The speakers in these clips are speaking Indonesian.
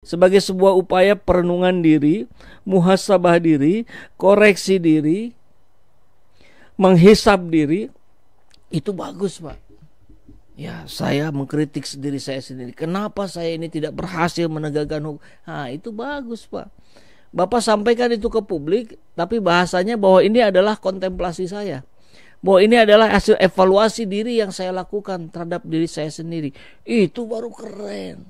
sebagai sebuah upaya perenungan diri, muhasabah diri, koreksi diri, menghisab diri, itu bagus, Pak. Ya, saya mengkritik diri saya sendiri. Kenapa saya ini tidak berhasil menegakkan hukum? Nah, itu bagus, Pak. Bapak sampaikan itu ke publik, tapi bahasanya bahwa ini adalah kontemplasi saya. Bahwa ini adalah hasil evaluasi diri yang saya lakukan terhadap diri saya sendiri. Itu baru keren.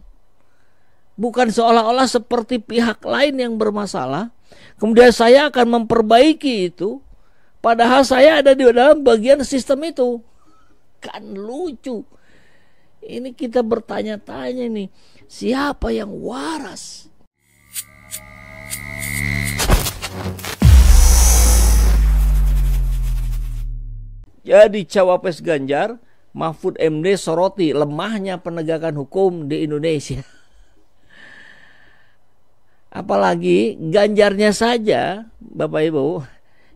Bukan seolah-olah seperti pihak lain yang bermasalah, kemudian saya akan memperbaiki itu, padahal saya ada di dalam bagian sistem itu. Kan lucu. Ini kita bertanya-tanya nih, siapa yang waras? Jadi cawapres Ganjar, Mahfud MD soroti lemahnya penegakan hukum di Indonesia. Apalagi Ganjarnya saja, Bapak Ibu,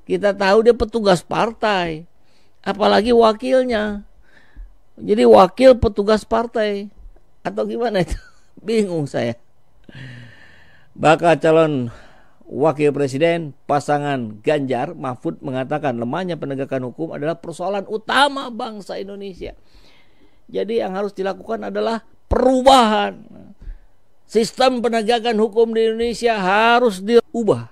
kita tahu dia petugas partai. Apalagi wakilnya. Jadi wakil petugas partai. Atau gimana itu? Bingung saya. Bakal calon wakil presiden pasangan Ganjar, Mahfud mengatakan lemahnya penegakan hukum adalah persoalan utama bangsa Indonesia. Jadi yang harus dilakukan adalah perubahan. Sistem penegakan hukum di Indonesia harus diubah.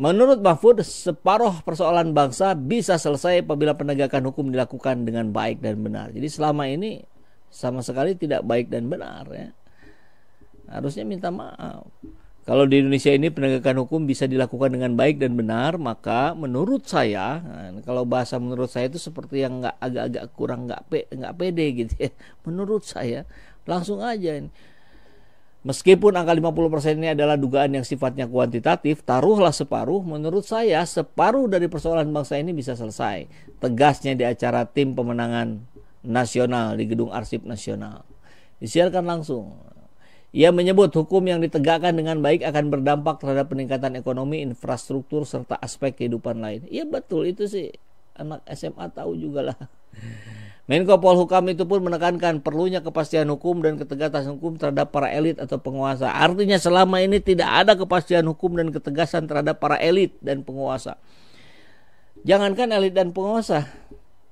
Menurut Mahfud, separuh persoalan bangsa bisa selesai apabila penegakan hukum dilakukan dengan baik dan benar. Jadi selama ini sama sekali tidak baik dan benar, ya. Harusnya minta maaf. Kalau di Indonesia ini penegakan hukum bisa dilakukan dengan baik dan benar, maka menurut saya, kalau bahasa menurut saya itu seperti yang agak-agak kurang nggak pede gitu ya. Menurut saya langsung aja ini. Meskipun angka 50% ini adalah dugaan yang sifatnya kuantitatif, taruhlah separuh, menurut saya separuh dari persoalan bangsa ini bisa selesai. Tegasnya di acara tim pemenangan nasional di Gedung Arsip Nasional. Disiarkan langsung. Ia menyebut hukum yang ditegakkan dengan baik akan berdampak terhadap peningkatan ekonomi, infrastruktur, serta aspek kehidupan lain. Iya betul, itu sih anak SMA tahu juga lah. Menko Polhukam itu pun menekankan perlunya kepastian hukum dan ketegasan hukum terhadap para elit atau penguasa. Artinya selama ini tidak ada kepastian hukum dan ketegasan terhadap para elit dan penguasa. Jangankan elit dan penguasa,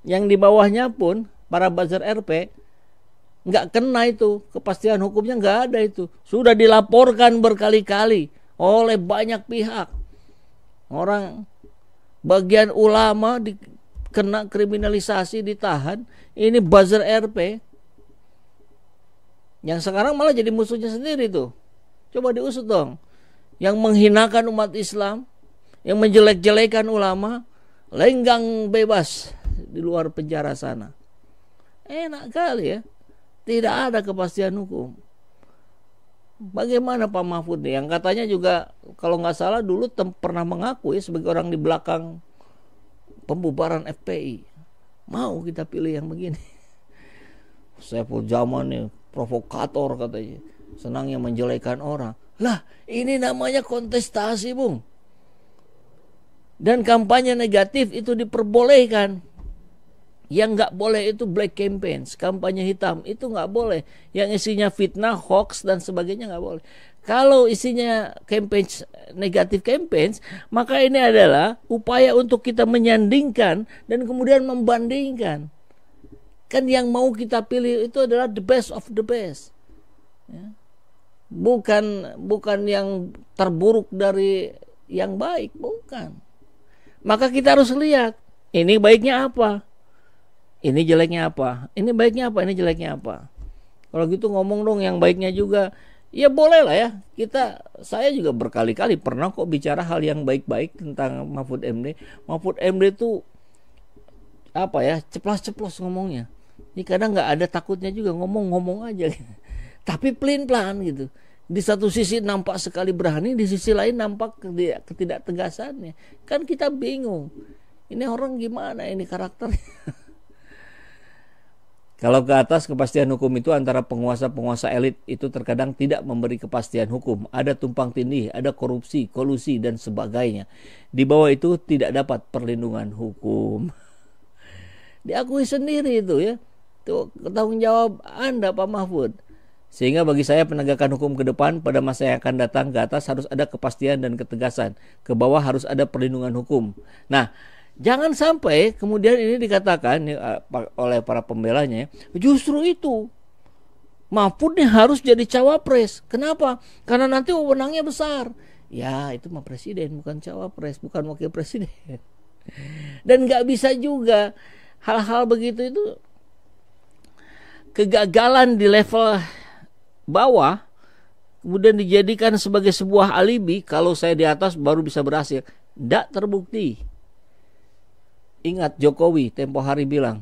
yang di bawahnya pun para buzzer RP nggak kena itu, kepastian hukumnya nggak ada itu. Sudah dilaporkan berkali-kali oleh banyak pihak. Orang bagian ulama kena kriminalisasi, ditahan. Ini buzzer RP yang sekarang malah jadi musuhnya sendiri tuh. Coba diusut dong. Yang menghinakan umat Islam, yang menjelek-jelekan ulama, lenggang bebas di luar penjara sana. Enak kali ya. Tidak ada kepastian hukum. Bagaimana Pak Mahfud nih? Yang katanya juga kalau nggak salah dulu pernah mengaku ya sebagai orang di belakang pembubaran FPI. Mau kita pilih yang begini. Saiful Jaman nih provokator katanya. Senangnya menjelekan orang. Lah ini namanya kontestasi, Bung. Dan kampanye negatif itu diperbolehkan. Yang nggak boleh itu black campaigns, kampanye hitam, itu nggak boleh. Yang isinya fitnah, hoax dan sebagainya nggak boleh. Kalau isinya campaigns, negatif campaigns, maka ini adalah upaya untuk kita menyandingkan dan kemudian membandingkan. Kan yang mau kita pilih itu adalah the best of the best, ya. Bukan yang terburuk dari yang baik, bukan. Maka kita harus lihat ini baiknya apa. Ini jeleknya apa? Ini baiknya apa? Ini jeleknya apa? Kalau gitu ngomong dong yang baiknya juga. Ya boleh lah ya. Saya juga berkali-kali pernah kok bicara hal yang baik-baik tentang Mahfud MD. Mahfud MD itu apa ya? Ceplas-ceplos ngomongnya. Ini kadang nggak ada takutnya juga, ngomong-ngomong aja. Tapi pelin-pelan gitu. Di satu sisi nampak sekali berani, di sisi lain nampak ketidaktegasannya. Kan kita bingung. Ini orang gimana ini karakternya? Kalau ke atas kepastian hukum itu antara penguasa-penguasa elit itu terkadang tidak memberi kepastian hukum. Ada tumpang tindih, ada korupsi, kolusi dan sebagainya. Di bawah itu tidak dapat perlindungan hukum. Diakui sendiri itu ya. Itu tanggung jawab Anda Pak Mahfud. Sehingga bagi saya penegakan hukum ke depan pada masa yang akan datang ke atas harus ada kepastian dan ketegasan. Ke bawah harus ada perlindungan hukum. Nah, jangan sampai kemudian ini dikatakan oleh para pembelanya, justru itu Mahfud nih harus jadi cawapres. Kenapa? Karena nanti wewenangnya besar. Ya, itu mah presiden, bukan cawapres, bukan wakil presiden. Dan nggak bisa juga hal-hal begitu itu kegagalan di level bawah kemudian dijadikan sebagai sebuah alibi, kalau saya di atas baru bisa berhasil. Tidak terbukti. Ingat Jokowi tempo hari bilang,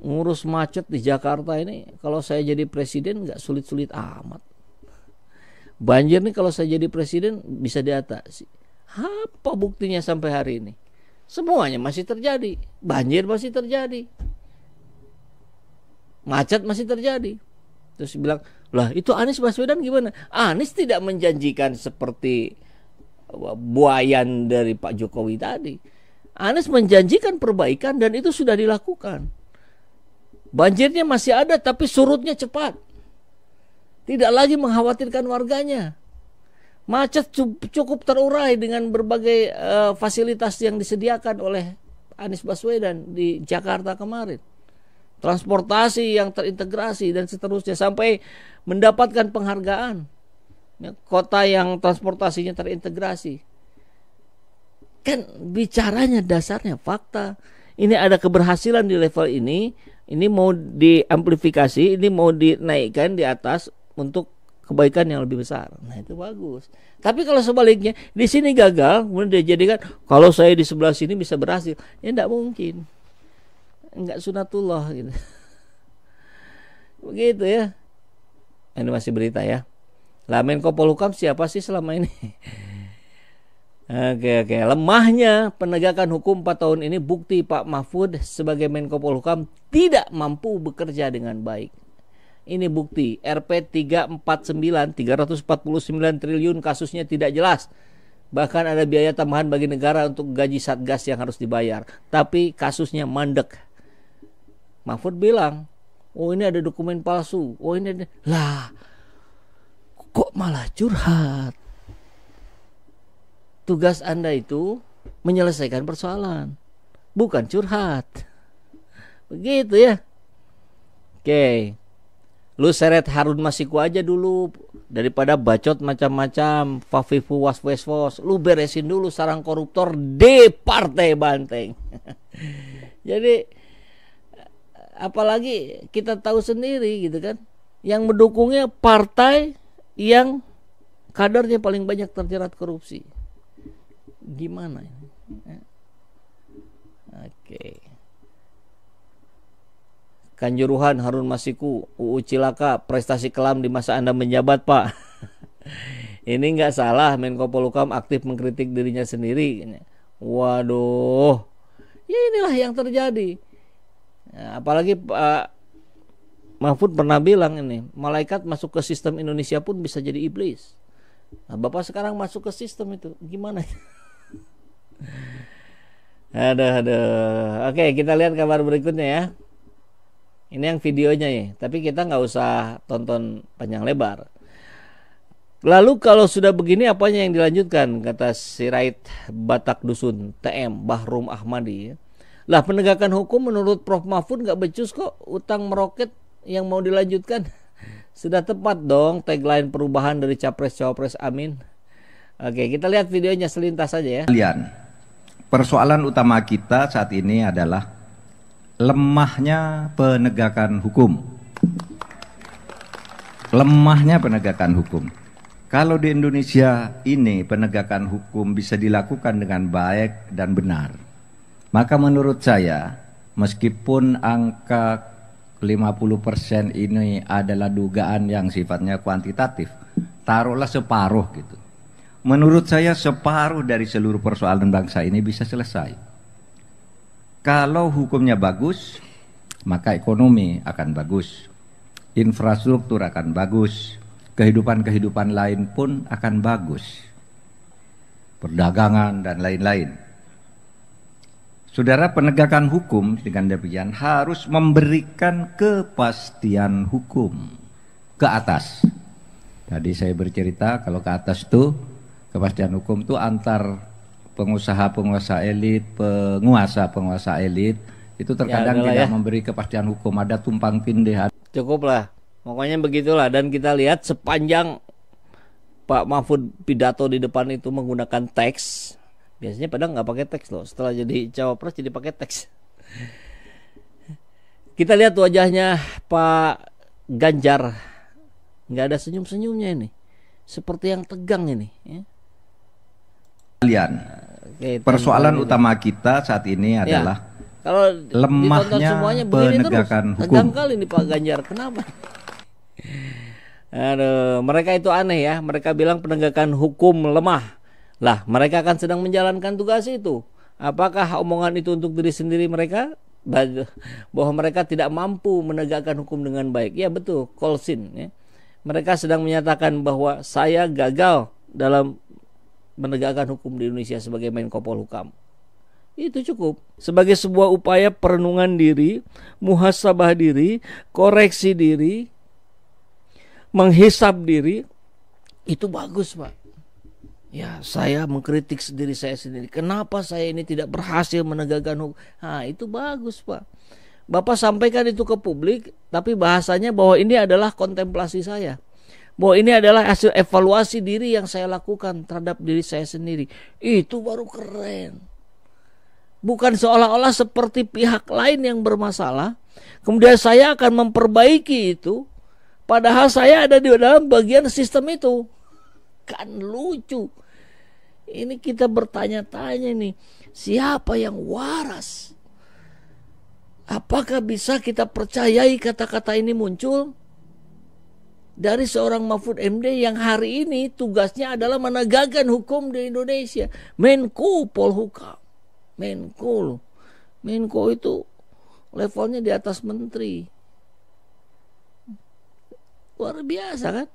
ngurus macet di Jakarta ini kalau saya jadi presiden nggak sulit-sulit amat. Banjir nih kalau saya jadi presiden bisa diatasi. Apa buktinya sampai hari ini? Semuanya masih terjadi. Banjir masih terjadi. Macet masih terjadi. Terus bilang, lah itu Anies Baswedan gimana? Anies tidak menjanjikan seperti buayan dari Pak Jokowi tadi. Anies menjanjikan perbaikan dan itu sudah dilakukan. Banjirnya masih ada tapi surutnya cepat. Tidak lagi mengkhawatirkan warganya. Macet cukup terurai dengan berbagai fasilitas yang disediakan oleh Anies Baswedan di Jakarta kemarin. Transportasi yang terintegrasi dan seterusnya sampai mendapatkan penghargaan. Kota yang transportasinya terintegrasi. Kan bicaranya dasarnya fakta. Ini ada keberhasilan di level ini mau diamplifikasi, ini mau dinaikkan di atas untuk kebaikan yang lebih besar. Nah, itu bagus. Tapi kalau sebaliknya di sini gagal, kemudian dijadikan kalau saya di sebelah sini bisa berhasil. Ya enggak mungkin. Enggak sunatullah gitu. Begitu ya. Ini masih berita ya. Lah Menko Polhukam siapa sih selama ini? Oke. Lemahnya penegakan hukum 4 tahun ini bukti Pak Mahfud sebagai Menko Polhukam tidak mampu bekerja dengan baik. Ini bukti. RP 349 triliun kasusnya tidak jelas. Bahkan ada biaya tambahan bagi negara untuk gaji satgas yang harus dibayar. Tapi kasusnya mandek. Mahfud bilang, oh ini ada dokumen palsu. Oh ini ada. Lah, kok malah curhat? Tugas Anda itu menyelesaikan persoalan, bukan curhat. Begitu ya. Oke. Lu seret Harun Masiku aja dulu daripada bacot macam-macam, Fafifu was-was. Lu beresin dulu sarang koruptor di Partai Banteng. Jadi apalagi kita tahu sendiri gitu kan, yang mendukungnya partai yang kadernya paling banyak terjerat korupsi. Gimana ini? Oke. Kanjuruhan Harun Masiku, UU Cilaka, prestasi kelam di masa Anda menjabat, Pak. Ini nggak salah, Menko Polhukam aktif mengkritik dirinya sendiri. Waduh, ya inilah yang terjadi. Apalagi Pak Mahfud pernah bilang ini, malaikat masuk ke sistem Indonesia pun bisa jadi iblis. Nah, Bapak sekarang masuk ke sistem itu, gimana? Aduh. Oke, kita lihat kabar berikutnya ya. Ini yang videonya ya, tapi kita nggak usah tonton panjang lebar. Lalu kalau sudah begini apanya yang dilanjutkan, kata Sirait Batak Dusun TM Bahrum Ahmadi ya. Lah penegakan hukum menurut Prof Mahfud nggak becus kok, utang meroket yang mau dilanjutkan. Sudah tepat dong tagline perubahan dari Capres-Cawapres Amin. Oke, kita lihat videonya selintas saja ya. Persoalan utama kita saat ini adalah lemahnya penegakan hukum. Lemahnya penegakan hukum. Kalau di Indonesia ini penegakan hukum bisa dilakukan dengan baik dan benar, maka menurut saya meskipun angka 50% ini adalah dugaan yang sifatnya kuantitatif, taruhlah separuh gitu. Menurut saya separuh dari seluruh persoalan bangsa ini bisa selesai. Kalau hukumnya bagus, maka ekonomi akan bagus, infrastruktur akan bagus, kehidupan-kehidupan lain pun akan bagus, perdagangan dan lain-lain. Saudara, penegakan hukum dengan demikian harus memberikan kepastian hukum. ke atas. Tadi saya bercerita kalau ke atas itu kepastian hukum itu antar pengusaha-penguasa elit, penguasa elit itu terkadang tidak memberi kepastian hukum, ada tumpang tindih. Cukuplah, pokoknya begitulah. Dan kita lihat sepanjang Pak Mahfud pidato di depan itu menggunakan teks. Biasanya padahal nggak pakai teks loh. Setelah jadi cawapres jadi pakai teks. Kita lihat wajahnya Pak Ganjar, nggak ada senyum-senyumnya ini, seperti yang tegang ini. Ya. Kalian, persoalan utama kita saat ini adalah kalau lemahnya penegakan hukum. Tegang kali nih Pak Ganjar, kenapa? Aduh, mereka itu aneh ya. Mereka bilang penegakan hukum lemah. Lah, mereka akan sedang menjalankan tugas itu. Apakah omongan itu untuk diri sendiri mereka? Bahwa mereka tidak mampu menegakkan hukum dengan baik. Ya betul, kolsin ya. Mereka sedang menyatakan bahwa saya gagal dalam menegakkan hukum di Indonesia sebagai Menko Polhukam. Itu cukup sebagai sebuah upaya perenungan diri, muhasabah diri, koreksi diri, menghisab diri. Itu bagus, Pak. Ya, saya mengkritik diri saya sendiri. Kenapa saya ini tidak berhasil menegakkan hukum? Nah, itu bagus, Pak. Bapak sampaikan itu ke publik, tapi bahasanya bahwa ini adalah kontemplasi saya. Bahwa ini adalah hasil evaluasi diri yang saya lakukan terhadap diri saya sendiri. Itu baru keren. Bukan seolah-olah seperti pihak lain yang bermasalah, kemudian saya akan memperbaiki itu, padahal saya ada di dalam bagian sistem itu. Kan lucu. Ini kita bertanya-tanya nih, siapa yang waras? Apakah bisa kita percayai kata-kata ini muncul dari seorang Mahfud MD yang hari ini tugasnya adalah menegakkan hukum di Indonesia? Menko Polhukam. Menko itu levelnya di atas menteri. Luar biasa kan?